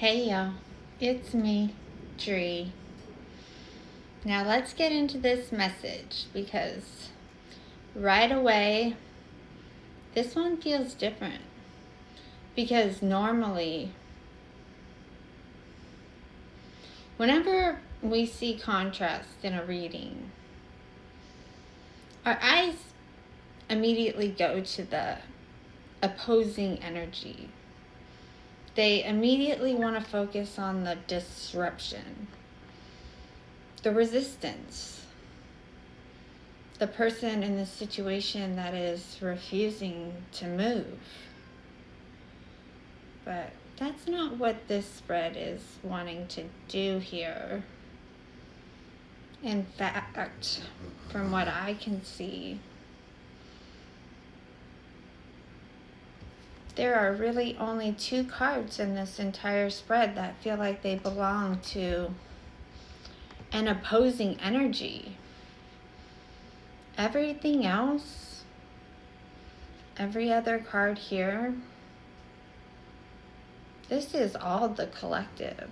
Hey y'all, it's me, Dree. Now let's get into this message because right away, this one feels different. Because normally, whenever we see contrast in a reading, our eyes immediately go to the opposing energy. They immediately want to focus on the disruption, the resistance, the person in the situation that is refusing to move. But that's not what this spread is wanting to do here. In fact, from what I can see, there are really only two cards in this entire spread that feel like they belong to an opposing energy. Everything else, every other card here, this is all the collective.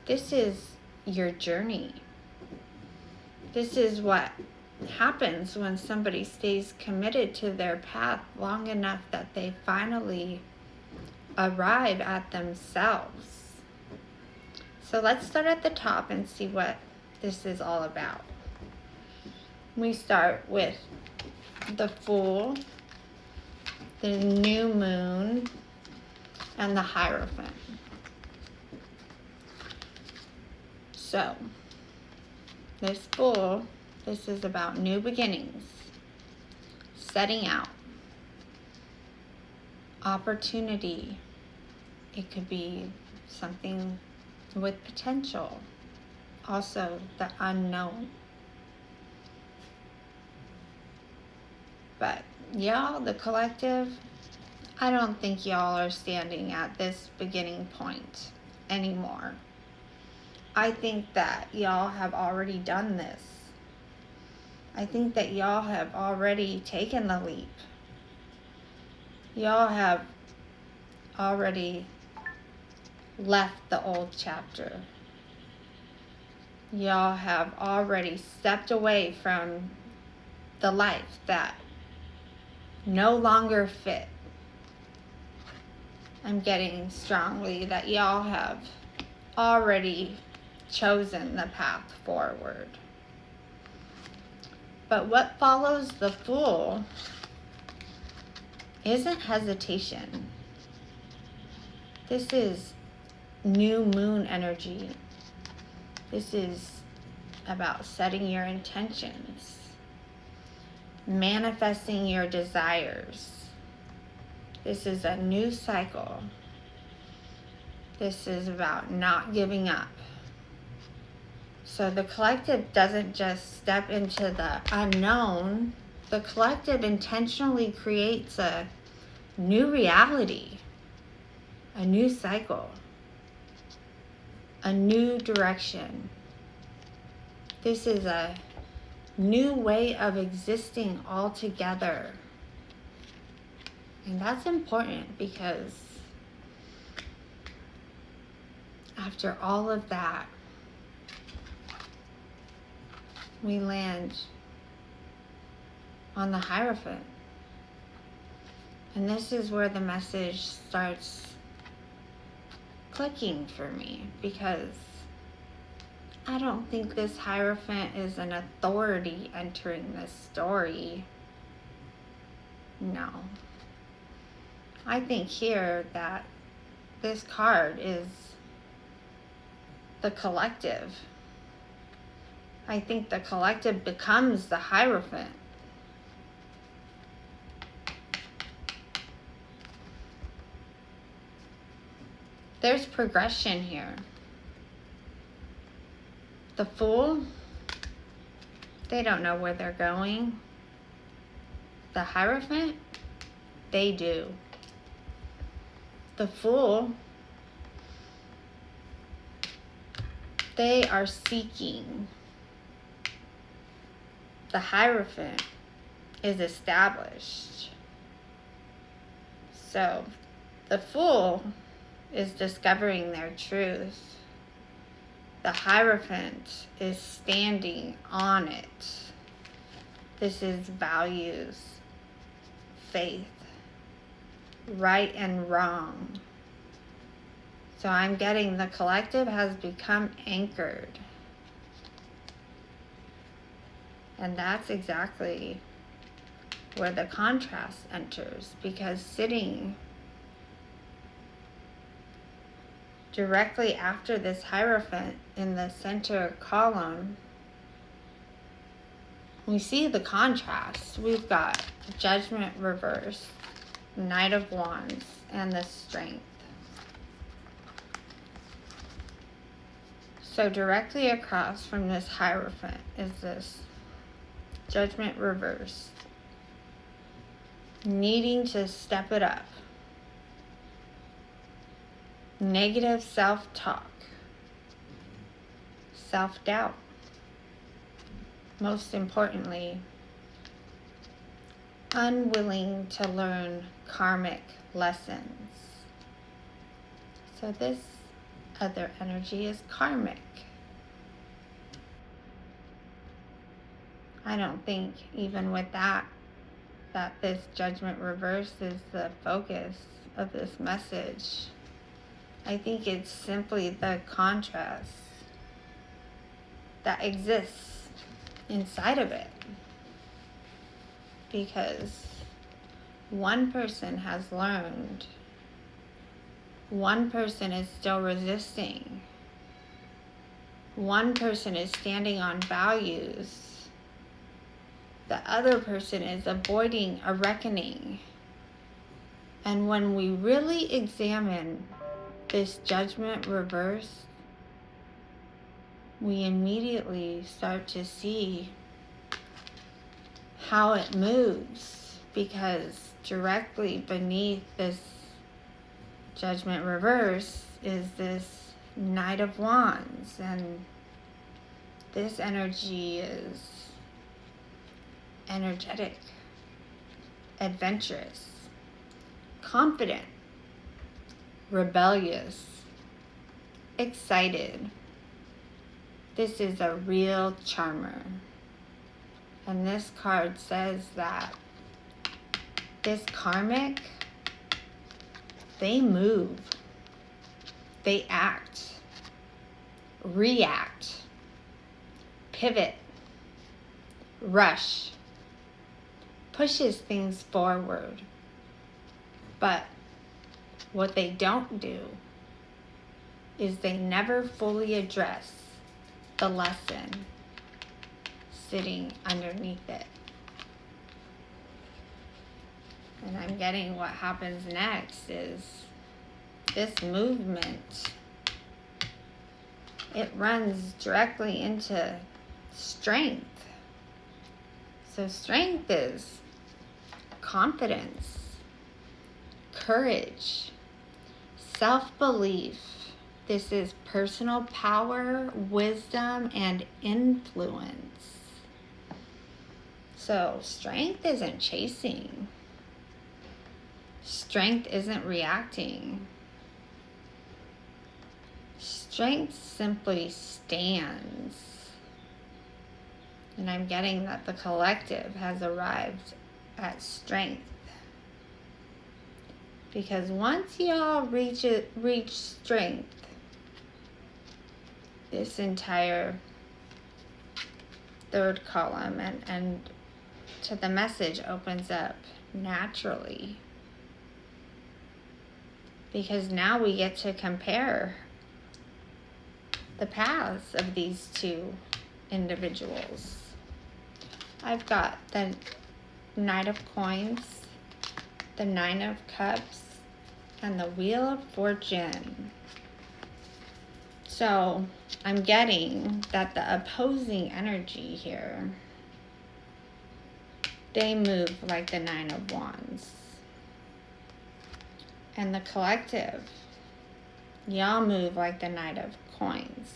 This is your journey. This is what happens when somebody stays committed to their path long enough that they finally arrive at themselves. So let's start at the top and see what this is all about. We start with the Fool, the New Moon, and the Hierophant. So, this Fool, this is about new beginnings, setting out, opportunity. It could be something with potential. Also, the unknown. But y'all, the collective, I don't think y'all are standing at this beginning point anymore. I think that y'all have already done this. I think that y'all have already taken the leap. Y'all have already left the old chapter. Y'all have already stepped away from the life that no longer fit. I'm getting strongly that y'all have already chosen the path forward. But what follows the Fool isn't hesitation. This is new moon energy. This is about setting your intentions, manifesting your desires. This is a new cycle. This is about not giving up. So the collective doesn't just step into the unknown. The collective intentionally creates a new reality, a new cycle, a new direction. This is a new way of existing altogether. And that's important because after all of that, we land on the Hierophant. And this is where the message starts clicking for me, because I don't think this Hierophant is an authority entering this story. No. I think here that this card is the collective. I think the collective becomes the Hierophant. There's progression here. The Fool, they don't know where they're going. The Hierophant, they do. The Fool, they are seeking. The Hierophant is established. So the Fool is discovering their truth. The Hierophant is standing on it. This is values, faith, right and wrong. So I'm getting the collective has become anchored. And that's exactly where the contrast enters, because sitting directly after this Hierophant in the center column, we see the contrast. We've got Judgment reversed, Knight of Wands, and the Strength. So directly across from this Hierophant is this Judgment reversed, needing to step it up. Negative self-talk, self-doubt. Most importantly, unwilling to learn karmic lessons. So this other energy is karmic. I don't think even with that this Judgment reverse is the focus of this message. I think it's simply the contrast that exists inside of it. Because one person has learned, one person is still resisting, one person is standing on values, the other person is avoiding a reckoning. And when we really examine this Judgment reverse, we immediately start to see how it moves, because directly beneath this Judgment reverse is this Knight of Wands, and this energy is energetic, adventurous, confident, rebellious, excited. This is a real charmer. And this card says that this karmic, they move, they act, react, pivot, rush, pushes things forward. But what they don't do is they never fully address the lesson sitting underneath it. And I'm getting what happens next is this movement. It runs directly into strength. So strength is confidence, courage, self-belief. This is personal power, wisdom, and influence. So strength isn't chasing. Strength isn't reacting. Strength simply stands. And I'm getting that the collective has arrived at strength. Because once y'all reach strength, this entire third column and to the message opens up naturally. Because now we get to compare the paths of these two individuals. I've got the Knight of Coins, the Nine of Cups, and the Wheel of Fortune. So I'm getting that the opposing energy here, they move like the Nine of Wands. And the collective, y'all move like the Knight of Coins.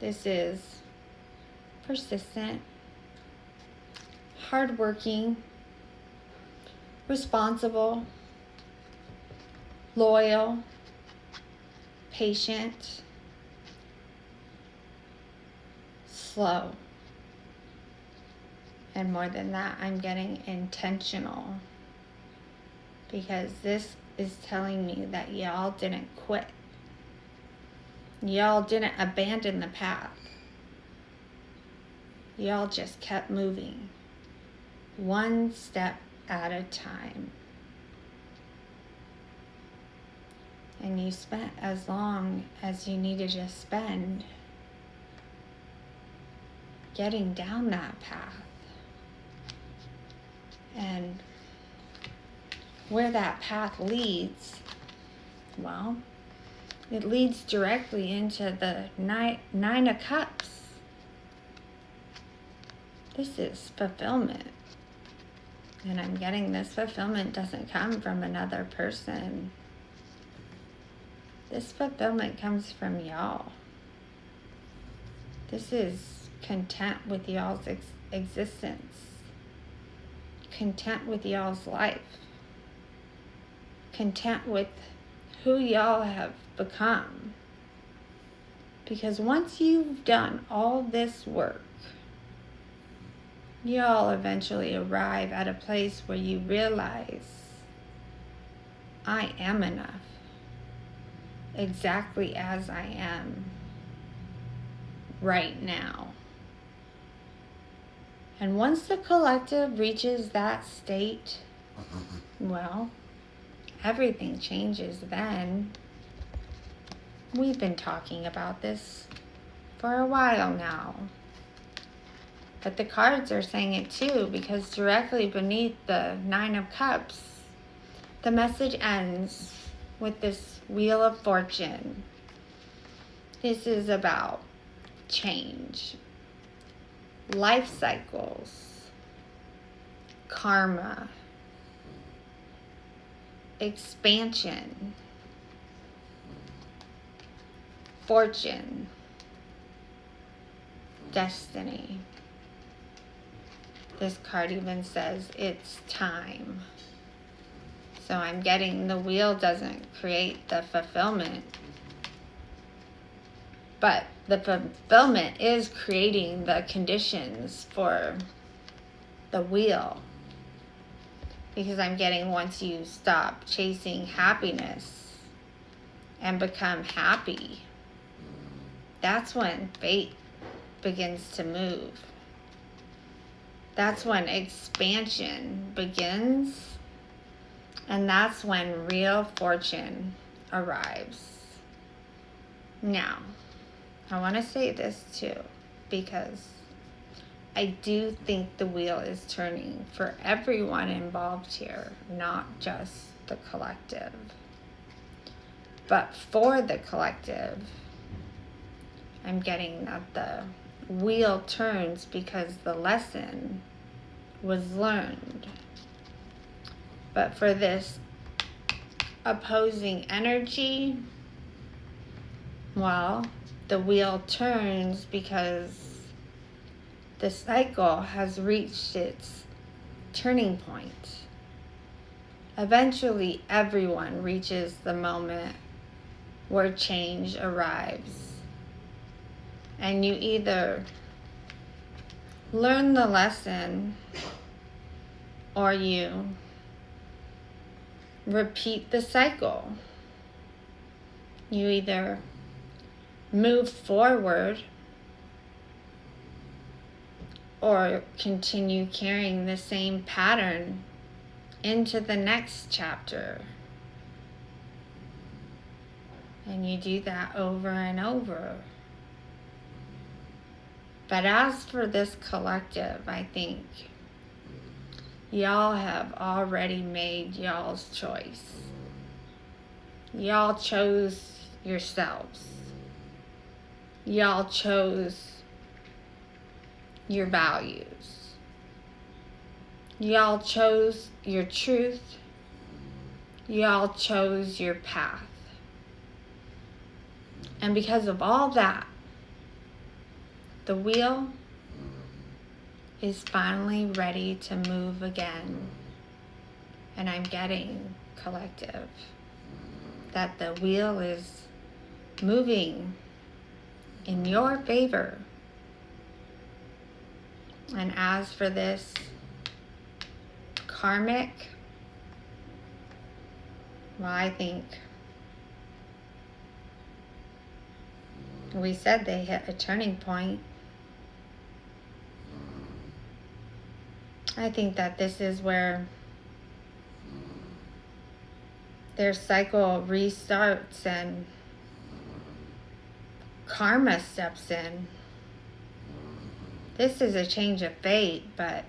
This is persistent, hardworking, responsible, loyal, patient, slow. And more than that, I'm getting intentional. Because this is telling me that y'all didn't quit. Y'all didn't abandon the path. Y'all just kept moving. One step at a time. And you spent as long as you needed to spend getting down that path. And where that path leads, well, it leads directly into the Nine of Cups. This is fulfillment. And I'm getting this fulfillment doesn't come from another person. This fulfillment comes from y'all. This is content with y'all's existence. Content with y'all's life. Content with who y'all have become. Because once you've done all this work, y'all eventually arrive at a place where you realize, I am enough, exactly as I am right now. And once the collective reaches that state, well, everything changes then. We've been talking about this for a while now. But the cards are saying it too, because directly beneath the Nine of Cups, the message ends with this Wheel of Fortune. This is about change, life cycles, karma, expansion, fortune, destiny. This card even says it's time. So I'm getting the wheel doesn't create the fulfillment, but the fulfillment is creating the conditions for the wheel. Because I'm getting once you stop chasing happiness and become happy, that's when fate begins to move. That's when expansion begins, and that's when real fortune arrives. Now, I want to say this too, because I do think the wheel is turning for everyone involved here, not just the collective. But for the collective, I'm getting that the wheel turns because the lesson was learned. But for this opposing energy, well, the wheel turns because the cycle has reached its turning point. Eventually, everyone reaches the moment where change arrives. And you either learn the lesson or you repeat the cycle. You either move forward or continue carrying the same pattern into the next chapter. And you do that over and over. But as for this collective, I think y'all have already made y'all's choice. Y'all chose yourselves. Y'all chose your values. Y'all chose your truth. Y'all chose your path. And because of all that, the wheel is finally ready to move again. And I'm getting, collective, that the wheel is moving in your favor. And as for this karmic, well, I think we said they hit a turning point. I think that this is where their cycle restarts and karma steps in. This is a change of fate, but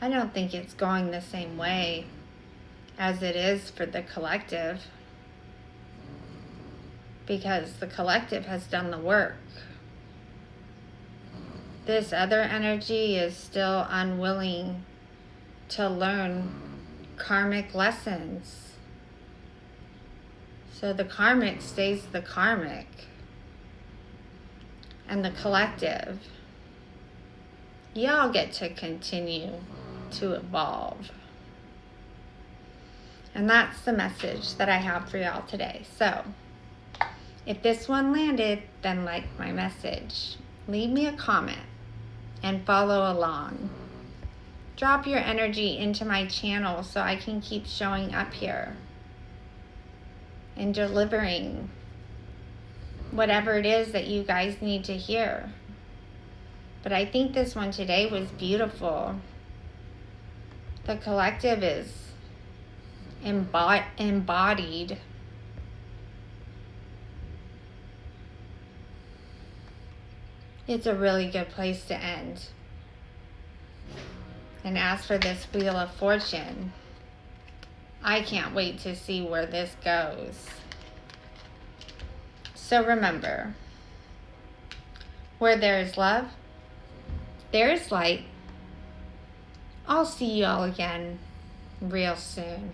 I don't think it's going the same way as it is for the collective, because the collective has done the work. This other energy is still unwilling to learn karmic lessons. So the karmic stays the karmic, and the collective, y'all get to continue to evolve. And that's the message that I have for y'all today. So if this one landed, then like my message, leave me a comment and follow along. Drop your energy into my channel so I can keep showing up here and delivering whatever it is that you guys need to hear. But I think this one today was beautiful. The collective is embodied. It's a really good place to end. And as for this Wheel of Fortune, I can't wait to see where this goes. So remember, where there is love, there is light. I'll see you all again real soon.